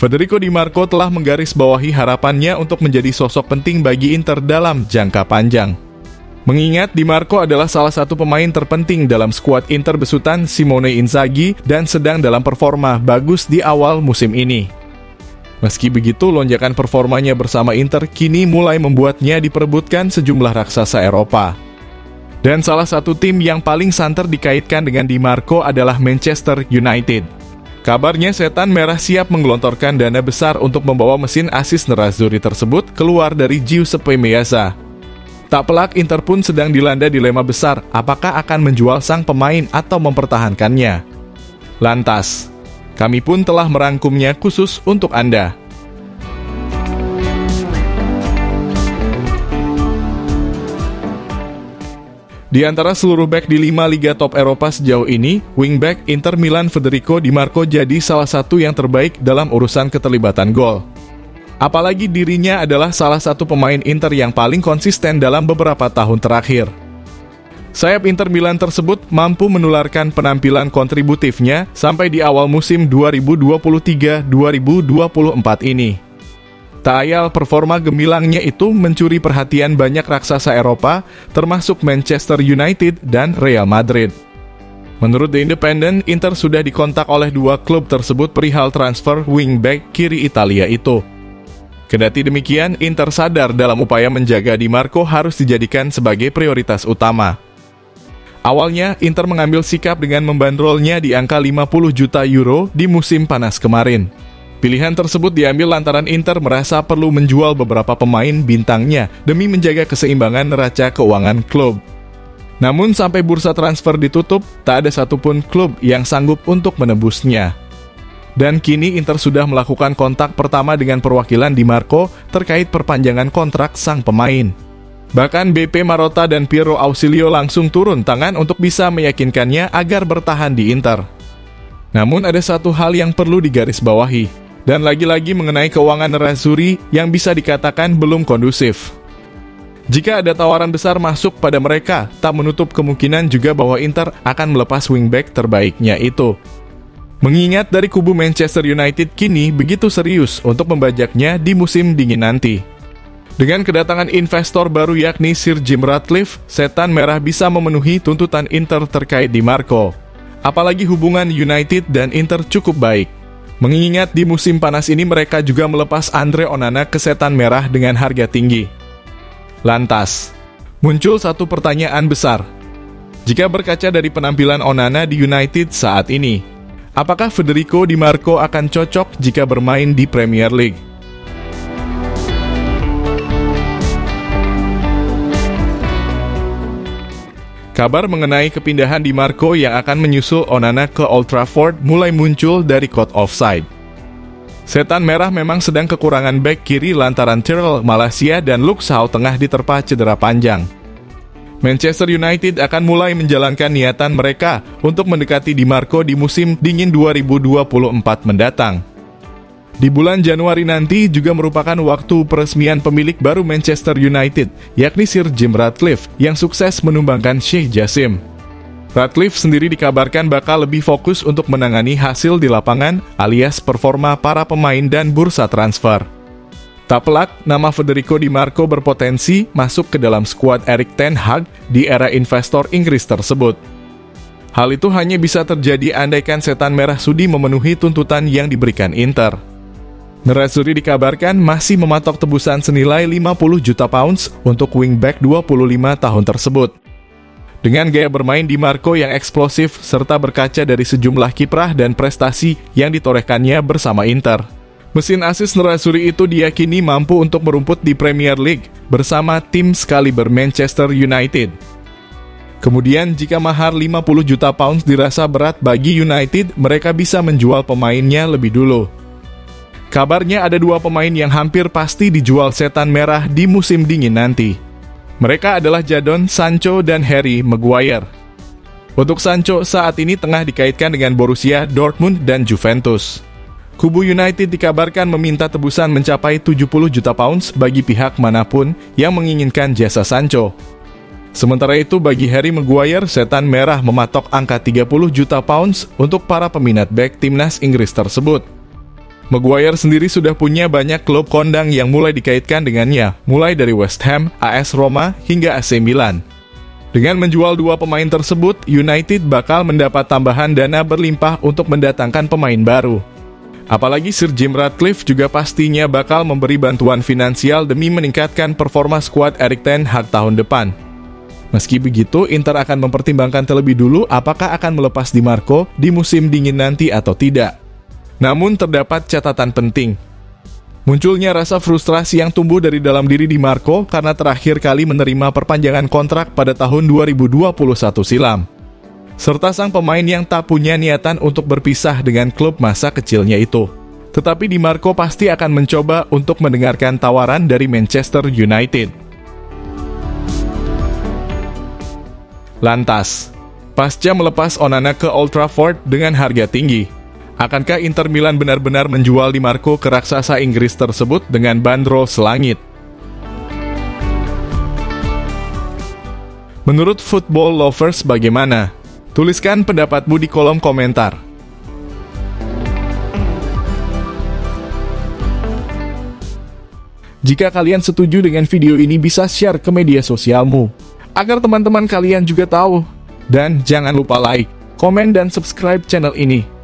Federico Di Marco telah menggarisbawahi harapannya untuk menjadi sosok penting bagi Inter dalam jangka panjang. Mengingat Di Marco adalah salah satu pemain terpenting dalam skuad Inter besutan Simone Inzaghi dan sedang dalam performa bagus di awal musim ini. Meski begitu, lonjakan performanya bersama Inter kini mulai membuatnya diperebutkan sejumlah raksasa Eropa. Dan salah satu tim yang paling santer dikaitkan dengan Di Marco adalah Manchester United. Kabarnya Setan Merah siap menggelontorkan dana besar untuk membawa mesin asis Nerazzurri tersebut keluar dari Giuseppe Meazza. Tak pelak, Inter pun sedang dilanda dilema besar, apakah akan menjual sang pemain atau mempertahankannya. Lantas, kami pun telah merangkumnya khusus untuk Anda. Di antara seluruh bek di 5 liga top Eropa sejauh ini, wingback Inter Milan Federico Di Marco jadi salah satu yang terbaik dalam urusan keterlibatan gol. Apalagi dirinya adalah salah satu pemain Inter yang paling konsisten dalam beberapa tahun terakhir. Sayap Inter Milan tersebut mampu menularkan penampilan kontributifnya sampai di awal musim 2023-2024 ini. Tak ayal performa gemilangnya itu mencuri perhatian banyak raksasa Eropa, termasuk Manchester United dan Real Madrid. Menurut The Independent, Inter sudah dikontak oleh 2 klub tersebut perihal transfer wingback kiri Italia itu. Kendati demikian, Inter sadar dalam upaya menjaga Di Marco harus dijadikan sebagai prioritas utama. Awalnya, Inter mengambil sikap dengan membandrolnya di angka 50 juta euro di musim panas kemarin. Pilihan tersebut diambil lantaran Inter merasa perlu menjual beberapa pemain bintangnya demi menjaga keseimbangan neraca keuangan klub. Namun sampai bursa transfer ditutup, tak ada satupun klub yang sanggup untuk menebusnya. Dan kini Inter sudah melakukan kontak pertama dengan perwakilan Di Marco terkait perpanjangan kontrak sang pemain. Bahkan BP Marotta dan Piero Ausilio langsung turun tangan untuk bisa meyakinkannya agar bertahan di Inter. Namun ada satu hal yang perlu digarisbawahi, dan lagi-lagi mengenai keuangan Nerazzurri yang bisa dikatakan belum kondusif. Jika ada tawaran besar masuk pada mereka, tak menutup kemungkinan juga bahwa Inter akan melepas wingback terbaiknya itu. Mengingat dari kubu Manchester United kini begitu serius untuk membajaknya di musim dingin nanti. Dengan kedatangan investor baru yakni Sir Jim Ratcliffe, Setan Merah bisa memenuhi tuntutan Inter terkait Di Marco. Apalagi hubungan United dan Inter cukup baik. Mengingat di musim panas ini mereka juga melepas Andre Onana ke Setan Merah dengan harga tinggi. Lantas, muncul satu pertanyaan besar. Jika berkaca dari penampilan Onana di United saat ini, apakah Federico Di Marco akan cocok jika bermain di Premier League? Kabar mengenai kepindahan Di Marco yang akan menyusul Onana ke Old Trafford mulai muncul dari Code Offside. Setan Merah memang sedang kekurangan bek kiri lantaran Tyrell Malacia dan Luke Shaw tengah diterpa cedera panjang. Manchester United akan mulai menjalankan niatan mereka untuk mendekati Di Marco di musim dingin 2024 mendatang. Di bulan Januari nanti juga merupakan waktu peresmian pemilik baru Manchester United, yakni Sir Jim Ratcliffe, yang sukses menumbangkan Sheikh Jassim. Ratcliffe sendiri dikabarkan bakal lebih fokus untuk menangani hasil di lapangan alias performa para pemain dan bursa transfer. Tak pelak, nama Federico Di Marco berpotensi masuk ke dalam skuad Erik ten Hag di era investor Inggris tersebut. Hal itu hanya bisa terjadi andaikan Setan Merah sudi memenuhi tuntutan yang diberikan Inter. Nerazzurri dikabarkan masih mematok tebusan senilai 50 juta pounds untuk wingback 25 tahun tersebut. Dengan gaya bermain Di Marco yang eksplosif serta berkaca dari sejumlah kiprah dan prestasi yang ditorehkannya bersama Inter, mesin asis Nerazzurri itu diyakini mampu untuk merumput di Premier League bersama tim sekaliber Manchester United. Kemudian jika mahar 50 juta pounds dirasa berat bagi United, mereka bisa menjual pemainnya lebih dulu. Kabarnya ada 2 pemain yang hampir pasti dijual Setan Merah di musim dingin nanti. Mereka adalah Jadon Sancho dan Harry Maguire. Untuk Sancho saat ini tengah dikaitkan dengan Borussia Dortmund dan Juventus. Kubu United dikabarkan meminta tebusan mencapai 70 juta pounds bagi pihak manapun yang menginginkan jasa Sancho. Sementara itu bagi Harry Maguire, Setan Merah mematok angka 30 juta pounds untuk para peminat bek timnas Inggris tersebut. Maguire sendiri sudah punya banyak klub kondang yang mulai dikaitkan dengannya, mulai dari West Ham, AS Roma, hingga AC Milan. Dengan menjual dua pemain tersebut, United bakal mendapat tambahan dana berlimpah untuk mendatangkan pemain baru. Apalagi Sir Jim Ratcliffe juga pastinya bakal memberi bantuan finansial demi meningkatkan performa skuad Erik ten Hag tahun depan. Meski begitu, Inter akan mempertimbangkan terlebih dulu apakah akan melepas Di Marco di musim dingin nanti atau tidak. Namun terdapat catatan penting. Munculnya rasa frustrasi yang tumbuh dari dalam diri Di Marco karena terakhir kali menerima perpanjangan kontrak pada tahun 2021 silam. Serta sang pemain yang tak punya niatan untuk berpisah dengan klub masa kecilnya itu. Tetapi Di Marco pasti akan mencoba untuk mendengarkan tawaran dari Manchester United. Lantas, pasca melepas Onana ke Old Trafford dengan harga tinggi, akankah Inter Milan benar-benar menjual Di Marco ke raksasa Inggris tersebut dengan bandrol selangit? Menurut Football Lovers bagaimana? Tuliskan pendapatmu di kolom komentar. Jika kalian setuju dengan video ini, bisa share ke media sosialmu, agar teman-teman kalian juga tahu. Dan jangan lupa like, komen, dan subscribe channel ini.